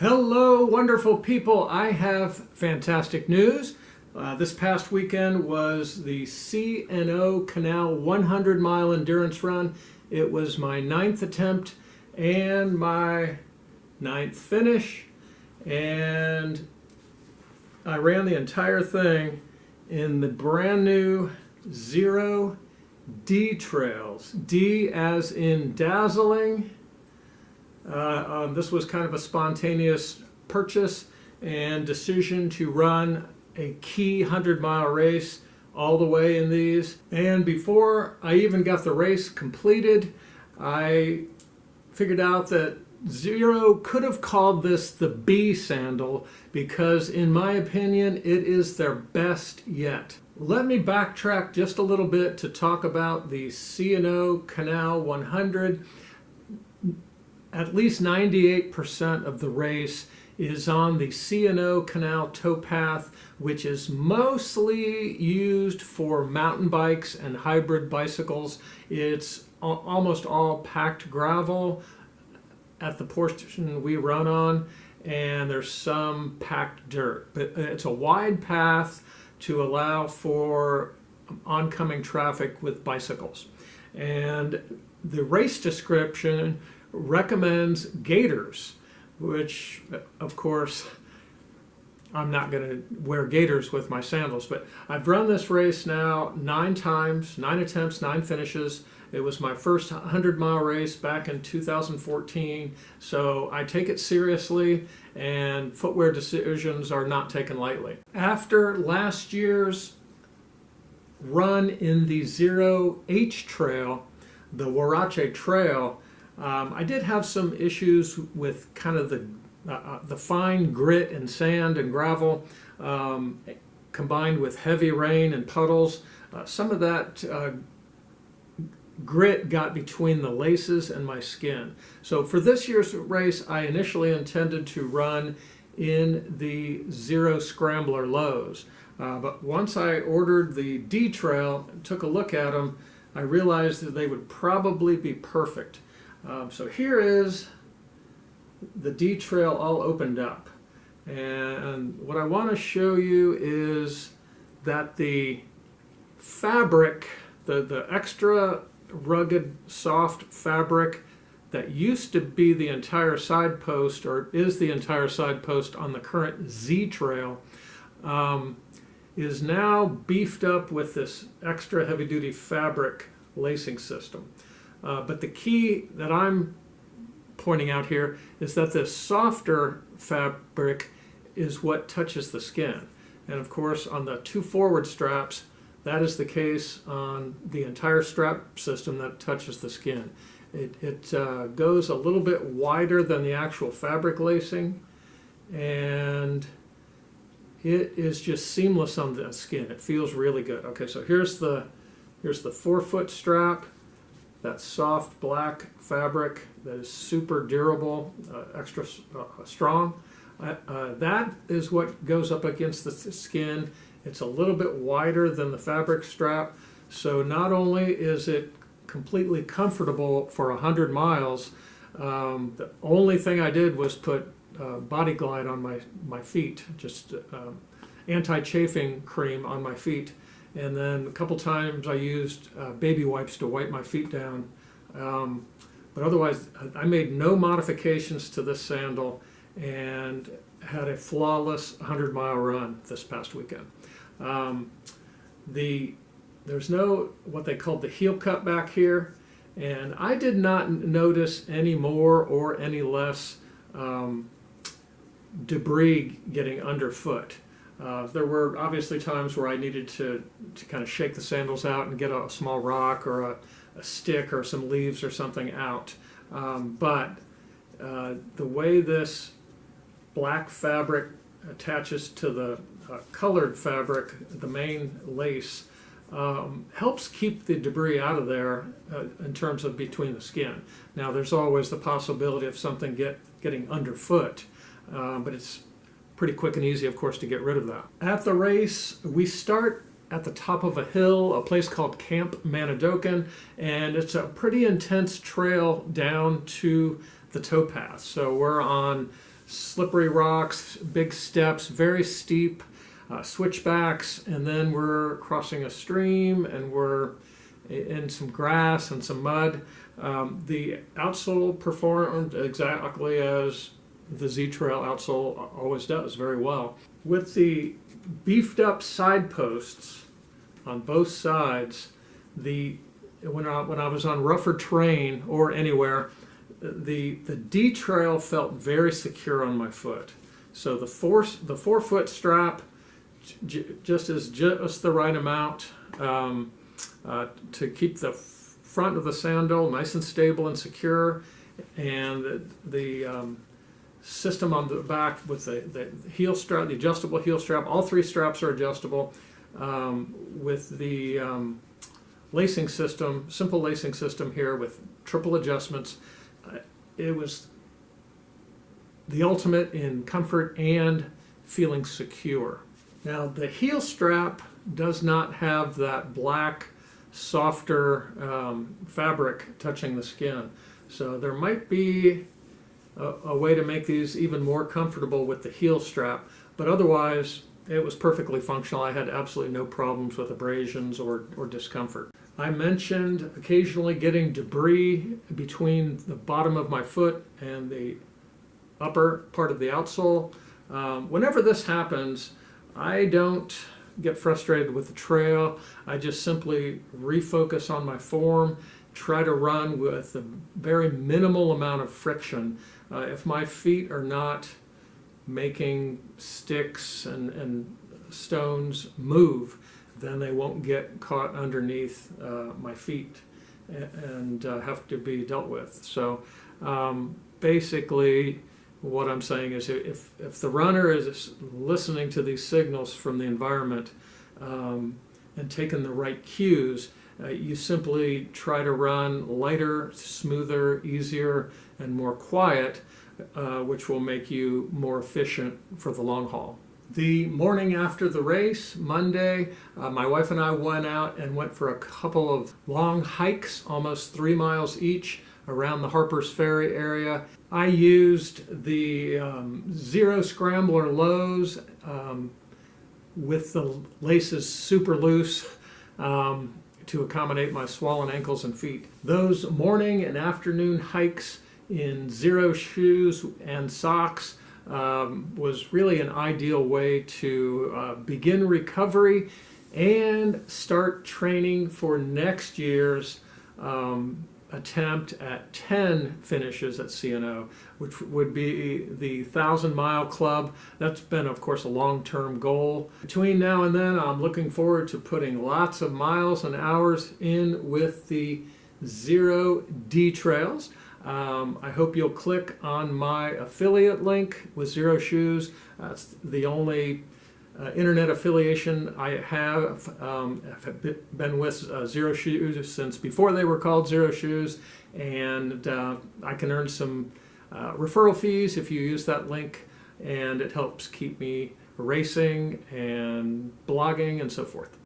Hello, wonderful people. I have fantastic news. This past weekend was the C&O Canal 100-mile endurance run. It was my 9th attempt and my 9th finish. And I ran the entire thing in the brand new Xero DTrails. D as in dazzling. This was kind of a spontaneous purchase and decision to run a key 100-mile race all the way in these. And before I even got the race completed, I figured out that Xero could have called this the B sandal because, in my opinion, it is their best yet. Let me backtrack just a little bit to talk about the C&O Canal 100. At least 98% of the race is on the C&O Canal towpath, which is mostly used for mountain bikes and hybrid bicycles. It's almost all packed gravel at the portion we run on, and there's some packed dirt. But it's a wide path to allow for oncoming traffic with bicycles. And the race description recommends gaiters, which of course I'm not going to wear gaiters with my sandals, but I've run this race now 9 times, 9 attempts, 9 finishes. It was my first 100-mile race back in 2014, so I take it seriously, and footwear decisions are not taken lightly. After last year's run in the Xero DTrail, the Outsole Trail, I did have some issues with kind of the fine grit and sand and gravel combined with heavy rain and puddles. Some of that grit got between the laces and my skin. So for this year's race, I initially intended to run in the Xero Scrambler lows. But once I ordered the DTrail and took a look at them, I realized that they would probably be perfect. So here is the DTrail all opened up, and what I want to show you is that the fabric, the extra rugged soft fabric that used to be the entire side post, or is the entire side post on the current Z Trail, is now beefed up with this extra heavy-duty fabric lacing system. But the key that I'm pointing out here is that this softer fabric is what touches the skin. And of course, on the 2 forward straps, that is the case on the entire strap system that touches the skin. It goes a little bit wider than the actual fabric lacing, and it is just seamless on the skin. It feels really good. Okay, so here's the 4-foot strap. That soft black fabric that is super durable, extra strong. That is what goes up against the skin. It's a little bit wider than the fabric strap, so not only is it completely comfortable for 100 miles, the only thing I did was put Body Glide on my feet, just anti-chafing cream on my feet. And then a couple times I used baby wipes to wipe my feet down. But otherwise, I made no modifications to this sandal and had a flawless 100-mile run this past weekend. There's no what they called the heel cut back here, and I did not notice any more or any less debris getting underfoot. There were obviously times where I needed to kind of shake the sandals out and get a small rock or a stick or some leaves or something out. But the way this black fabric attaches to the colored fabric, the main lace, helps keep the debris out of there in terms of between the skin. Now there's always the possibility of something getting underfoot, but it's pretty quick and easy, of course, to get rid of that. At the race, we start at the top of a hill, a place called Camp Manidokan, and it's a pretty intense trail down to the towpath. So we're on slippery rocks, big steps, very steep switchbacks, and then we're crossing a stream and we're in some grass and some mud. The outsole performed exactly as the Z-Trail outsole always does, very well. With the beefed up side posts on both sides, when I was on rougher terrain or anywhere, the D-Trail felt very secure on my foot. So the 4-foot strap just is just the right amount to keep the front of the sandal nice and stable and secure, and the system on the back with the heel strap, the adjustable heel strap. All 3 straps are adjustable with the lacing system, simple lacing system here with triple adjustments. It was the ultimate in comfort and feeling secure. Now the heel strap does not have that black, softer fabric touching the skin. So there might be a way to make these even more comfortable with the heel strap, but otherwise it was perfectly functional. I had absolutely no problems with abrasions or discomfort. I mentioned occasionally getting debris between the bottom of my foot and the upper part of the outsole. Whenever this happens, I don't get frustrated with the trail. I just simply refocus on my form, try to run with a very minimal amount of friction. If my feet are not making sticks and stones move, then they won't get caught underneath my feet and have to be dealt with. So basically what I'm saying is if the runner is listening to these signals from the environment and taking the right cues, you simply try to run lighter, smoother, easier, and more quiet, which will make you more efficient for the long haul. The morning after the race, Monday, my wife and I went out and went for a couple of long hikes, almost 3 miles each, around the Harper's Ferry area. I used the Xero Scrambler lows with the laces super loose to accommodate my swollen ankles and feet. Those morning and afternoon hikes in Xero shoes and socks was really an ideal way to begin recovery and start training for next year's attempt at 10 finishes at CNO, which would be the 1,000-mile club. That's been, of course, a long-term goal. Between now and then, I'm looking forward to putting lots of miles and hours in with the Xero DTrails. I hope you'll click on my affiliate link with Xero Shoes. That's the only internet affiliation I have. I've been with Xero Shoes since before they were called Xero Shoes, and I can earn some referral fees if you use that link, and it helps keep me racing and blogging and so forth.